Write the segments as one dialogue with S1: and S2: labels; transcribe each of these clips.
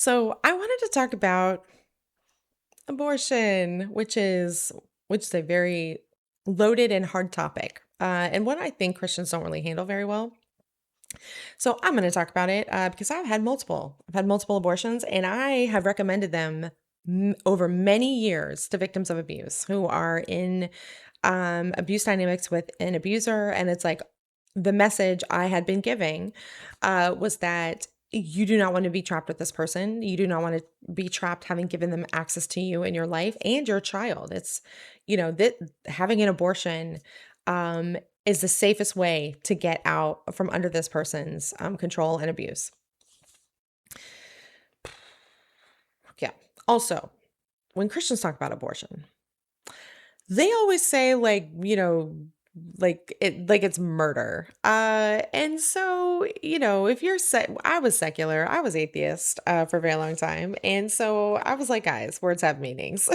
S1: So I wanted to talk about abortion, which is a very loaded and hard topic, and one I think Christians don't really handle very well. So I'm going to talk about it because I've had multiple. I've had multiple abortions, and I have recommended them over many years to victims of abuse who are in abuse dynamics with an abuser, and it's like the message I had been giving was that you do not want to be trapped with this person. You do not want to be trapped having given them access to you in your life and your child. It's, that having an abortion um, is the safest way to get out from under this person's control and abuse. Yeah. Also, when Christians talk about abortion, they always say like it's murder. And so, if I was secular, I was atheist for a very long time. And so I was like, guys, words have meanings.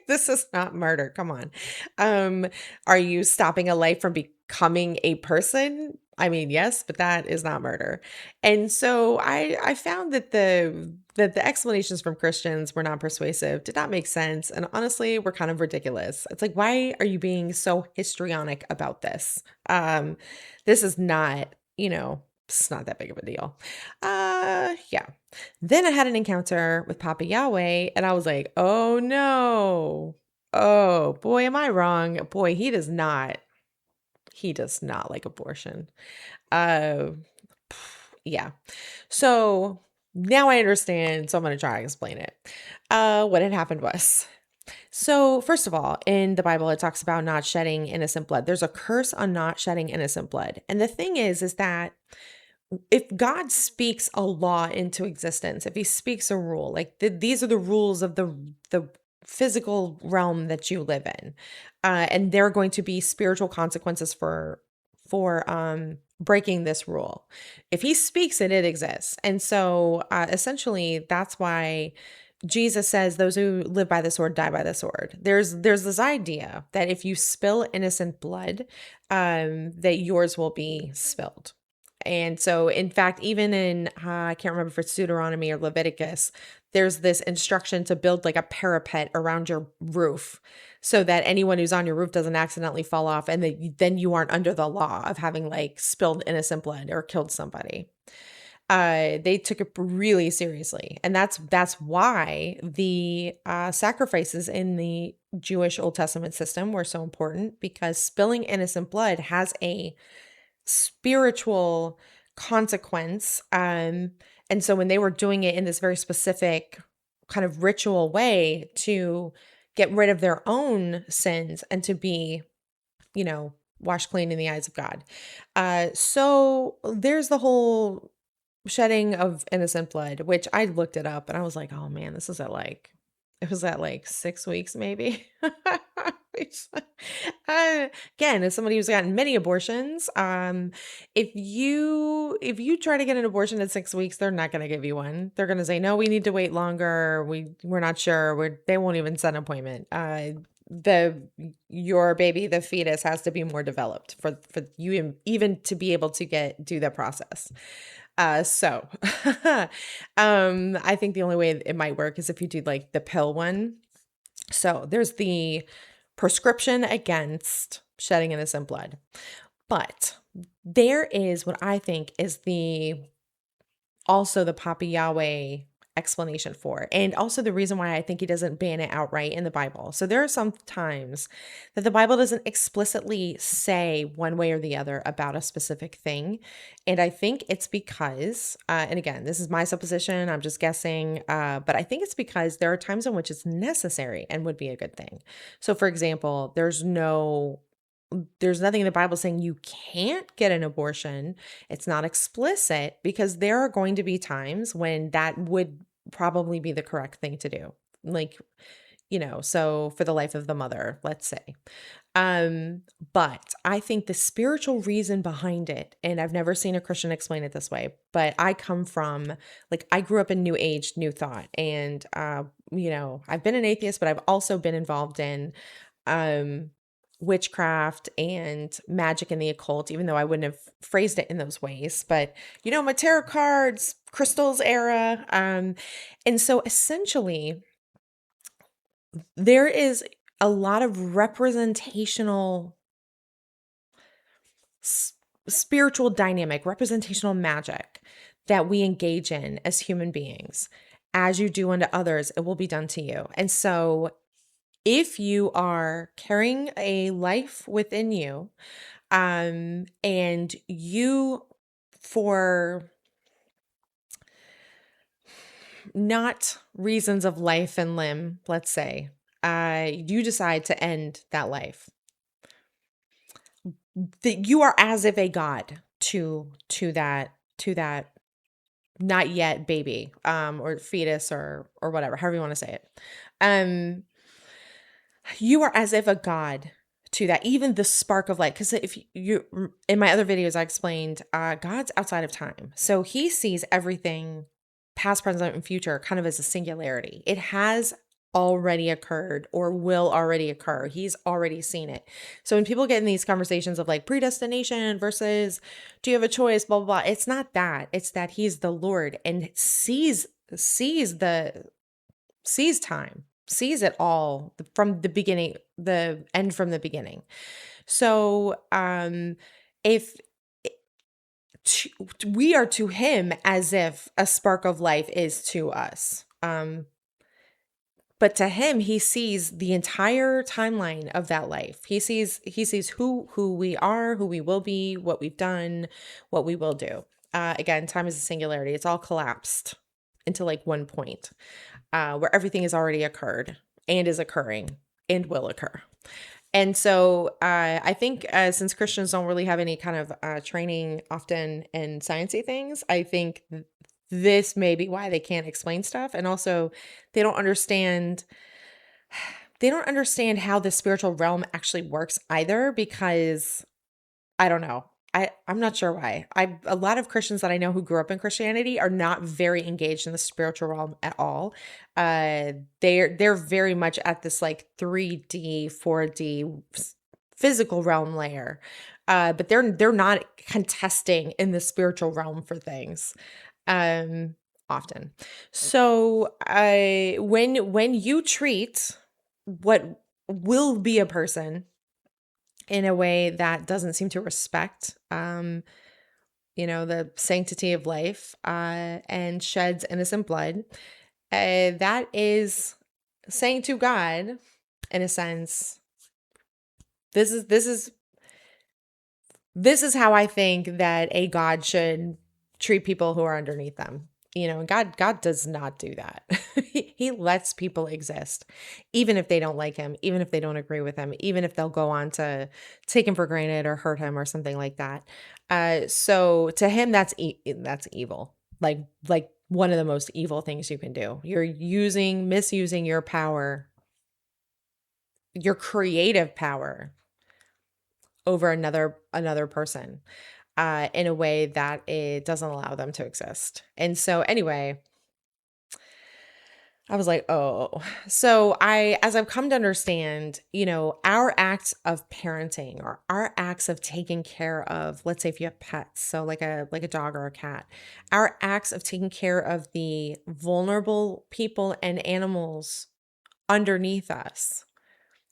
S1: This is not murder. Come on. Um, are you stopping a life from becoming a person? I mean, yes, but that is not murder. And so I found that the explanations from Christians were not persuasive, did not make sense, and honestly were kind of ridiculous. It's like, why are you being so histrionic about this? This is not, it's not that big of a deal. Yeah. Then I had an encounter with Papa Yahweh, and I was like, oh no. Oh boy, am I wrong? Boy, he does not like abortion. Uh, yeah. So now I understand. So I'm going to try to explain it. What had happened was, so first of all, in the Bible, it talks about not shedding innocent blood. There's a curse on not shedding innocent blood. And the thing is that if God speaks a law into existence, if he speaks a rule, like these are the rules of the physical realm that you live in, and there are going to be spiritual consequences for breaking this rule. If he speaks it, it exists. And so essentially that's why Jesus says those who live by the sword die by the sword. There's this idea that if you spill innocent blood, that yours will be spilled. And so, in fact, even in, I can't remember if it's Deuteronomy or Leviticus, there's this instruction to build like a parapet around your roof so that anyone who's on your roof doesn't accidentally fall off and then you aren't under the law of having like spilled innocent blood or killed somebody. They took it really seriously, and that's why the sacrifices in the Jewish Old Testament system were so important because spilling innocent blood has a spiritual consequence. And so when they were doing it in this very specific kind of ritual way to get rid of their own sins and to be, washed clean in the eyes of God. So there's the whole shedding of innocent blood, which I looked it up and I was like, oh man, it was at like 6 weeks maybe. Which, again, as somebody who's gotten many abortions, if you try to get an abortion at 6 weeks, they're not going to give you one. They're going to say, no, we need to wait longer. We're not sure. They won't even set an appointment. The your baby, the fetus, has to be more developed for you even to be able to do that process. So I think the only way it might work is if you do like the pill one. So there's the prescription against shedding innocent blood. But there is what I think is also the Papa Yahweh explanation for, and also the reason why I think he doesn't ban it outright in the Bible. So there are some times that the Bible doesn't explicitly say one way or the other about a specific thing. And I think it's because, and again, this is my supposition, I'm just guessing, but I think it's because there are times in which it's necessary and would be a good thing. So for example, there's nothing in the Bible saying you can't get an abortion. It's not explicit because there are going to be times when that would probably be the correct thing to do. Like, so for the life of the mother, let's say. Um, but I think the spiritual reason behind it, and I've never seen a Christian explain it this way, but I come from I grew up in New Age, New Thought, and I've been an atheist, but I've also been involved in um witchcraft and magic and the occult, even though I wouldn't have phrased it in those ways. But my tarot cards, crystals era. And so essentially, there is a lot of representational s- spiritual dynamic, representational magic that we engage in as human beings. As you do unto others, it will be done to you. And so, if you are carrying a life within you, and you, for not reasons of life and limb, let's say, you decide to end that life, that you are as if a god to that not yet baby, or fetus, or whatever, however you want to say it. Um, you are as if a god to that, even the spark of light. Because if you, in my other videos, I explained, God's outside of time, so He sees everything, past, present, and future, kind of as a singularity. It has already occurred or will already occur. He's already seen it. So when people get in these conversations of like predestination versus do you have a choice, blah blah blah, it's not that. It's that He's the Lord and sees time, sees it all from the beginning, the end from the beginning. So, if to, we are to Him as if a spark of life is to us. But to Him, He sees the entire timeline of that life. He sees who we are, who we will be, what we've done, what we will do. Again, time is a singularity. It's all collapsed into like one point, where everything has already occurred and is occurring and will occur. And so, I think, since Christians don't really have any kind of training often in sciencey things, I think this may be why they can't explain stuff. And also, they don't understand they don't understand how the spiritual realm actually works either, because I don't know. I'm not sure why. A lot of Christians that I know who grew up in Christianity are not very engaged in the spiritual realm at all. They're very much at this like 3D, 4D physical realm layer. But they're not contesting in the spiritual realm for things. Um Often. So, when you treat what will be a person in a way that doesn't seem to respect, the sanctity of life, and sheds innocent blood, that is saying to God, in a sense, this is this is this is how I think that a God should treat people who are underneath them. God does not do that. He lets people exist, even if they don't like Him, even if they don't agree with Him, even if they'll go on to take Him for granted or hurt Him or something like that. So to Him, that's evil. Like one of the most evil things you can do. You're misusing your power, your creative power, over another person, in a way that it doesn't allow them to exist. And so anyway, I was like, oh. So as I've come to understand, our acts of parenting, or our acts of taking care of, let's say if you have pets, so like a dog or a cat, our acts of taking care of the vulnerable people and animals underneath us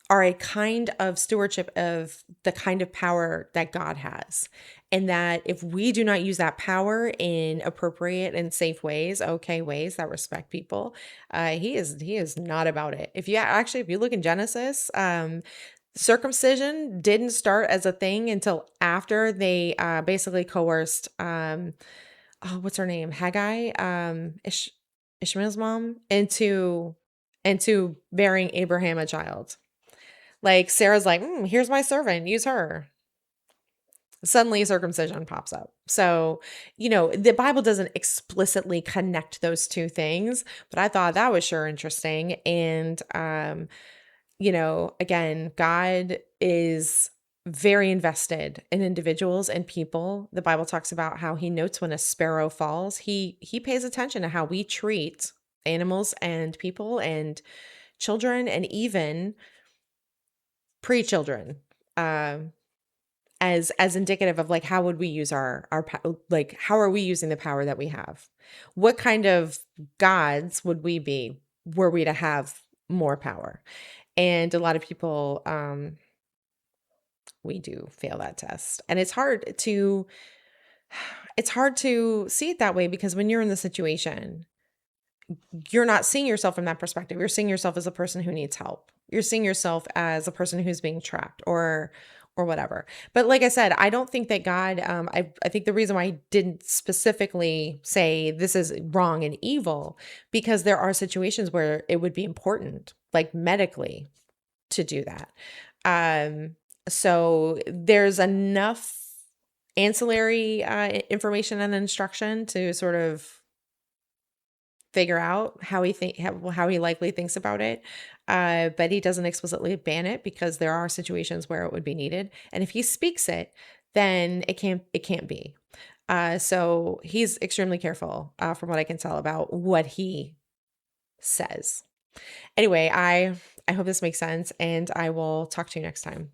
S1: are a kind of stewardship of the kind of power that God has. And that if we do not use that power in appropriate and safe ways, okay ways that respect people, he is not about it. If you look in Genesis, circumcision didn't start as a thing until after they basically coerced, oh, what's her name? Haggai, Ishmael's mom, into bearing Abraham a child. Like Sarah's like, here's my servant, use her. Suddenly circumcision pops up. So, the Bible doesn't explicitly connect those two things, but I thought that was sure interesting. And, again, God is very invested in individuals and people. The Bible talks about how He notes when a sparrow falls. He pays attention to how we treat animals and people and children, and even pre-children. Um as indicative of like how would we use like how are we using the power that we have? What kind of gods would we be were we to have more power? And a lot of people we do fail that test. And it's hard to see it that way because when you're in the situation, you're not seeing yourself from that perspective. You're seeing yourself as a person who needs help. You're seeing yourself as a person who's being trapped or whatever. But like I said, I don't think that God I think the reason why I didn't specifically say this is wrong and evil because there are situations where it would be important like medically to do that. Um so there's enough ancillary information and instruction to sort of figure out how he likely thinks about it. But he doesn't explicitly ban it because there are situations where it would be needed. And if he speaks it, then it can't be. So he's extremely careful, from what I can tell about what he says. Anyway, I hope this makes sense, and I will talk to you next time.